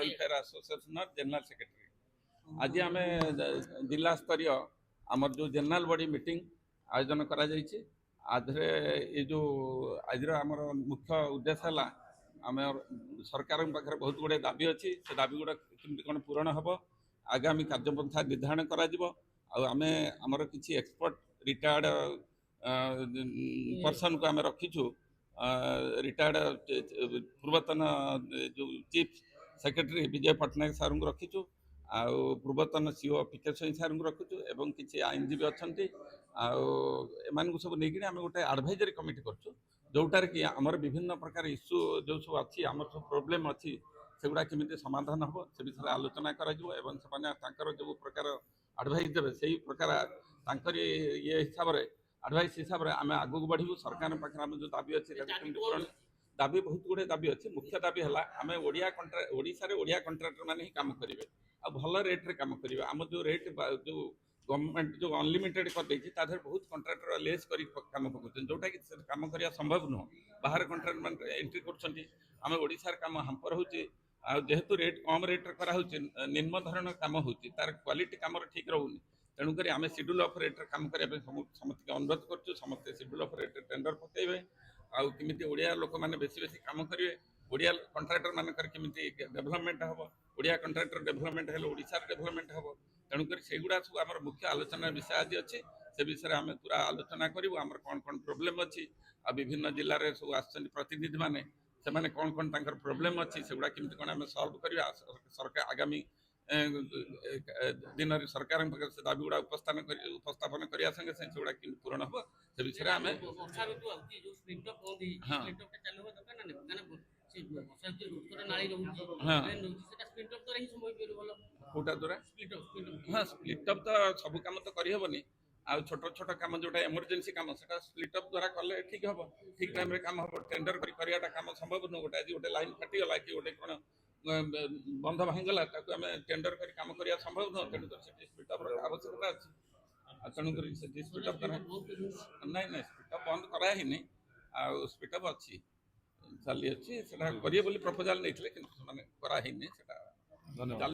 Welfare association general secretary आज आम जिला स्तरीय आमर जो जनरल बॉडी मीटिंग आयोजन करा जायछि आधरे ये जो आज आमर मुख्य उद्देश्य है आम सरकार पाखे बहुत गुड़े दाबी अच्छी से दाबी गुड़ा केमती कौन पूरण हम आगामी कार्यपंथा निर्धारण करा आमे आमर किछि एक्सपर्ट रिटायर्ड पर्सन को आम रखीचु रिटायर्ड पूर्वतन जो चीफ सेक्रेटरी विजय पट्टनायक सार को रखीचु आउ पूर्वतन सीओ पीके स्वईं सार को रखुचु एवं किसी आईनजीवी अच्छा एम सब नहीं आम गोटे एडभाइजरी कमिटी करूँ जोटार कि आमर विभिन्न प्रकार इश्यू जो सब अच्छी आम सब प्रोब्लेम अच्छी सेगुड़ा केमी समाधान हम से विषय आलोचना कर जो प्रकार एडभाइस देवे से ही प्रकार ये हिसाब से एडभाइस हिसाब से आम आगू बढ़ू सरकार पाखे आम जो दाबी अच्छी दाबी बहुत गुड़े दाबी अच्छी मुख्य दाबी है आम ओडिशा ओडिया कंट्राक्टर मैंने ही काम करेंगे आ भल रेट्रे काम करेंगे आम जो रेट जो गवर्नमेंट जो अनलिमिटेड कर बहुत कंट्राक्टर लेस कर काम पकाउछन जोटा कि काम करने संभव नुह बाहर कंट्राक्ट एंट्री कर ओडिशार काम हांपर होची जेहेतु रेट कम रेट कराऊँ निम्न धरण काम होची तार क्वालिटी काम ठीक रोनी तेणुक आम शेड्यूल ऑफ रेट काम करने समस्त अनुरोध करूँ समस्त शेड्यूल ऑफ रेट टेंडर पकेबे आमती ओडिया लोक मैंने बेसी बेसी काम करेंगे ओडिया कंट्राक्टर मानकर केमिति डेभलपमेंट हम ओडिया कंट्राक्टर डेभलपमेंट हेल्ले ओडिशार डेभलपमेंट हम तेणुक सेगुड़ा सब आम मुख्य आलोचना विषय आज अच्छी से विषय में पूरा आलोचना करूँ आम कौन कौन प्रोब्लेम अच्छी आ विभिन्न जिले में सब आसछन्ति प्रतिनिधि मैंने से मैंने कौन कौन तांकर प्रोब्लेम अच्छी सेगुड़ा केमिति कौन आम सॉल्व करवा सरकार आगामी दिन सरकार से दाबी गुड़ा उपस्थापन करने संगे सेगुड़ा पूरण हम से विषय आम कौटा द्वारा हाँ स्प्लिट अप तो सब कम तो करहबनी आ छोट छोट कम जोटा इमरजेंसी कम से स्प्लिट अप द्वारा कले ठीक हम ठीक टाइम रे काम हम टेंडर करवाटा काम संभव नुह गोटे आज गोटे लाइन फाटीगला कि गोटे कौन बंध भांगला आम टेंडर कर काम करवा संभव नुह तेणुक स्प्लिट अप आवश्यकता अच्छी तेणुक स्प्लिट अप ना स्प्लिट अप बंद कराही स्प्लिट अप अच्छी चली अच्छी करेंगे प्रपोजाल नहीं कराही धन्यवाद।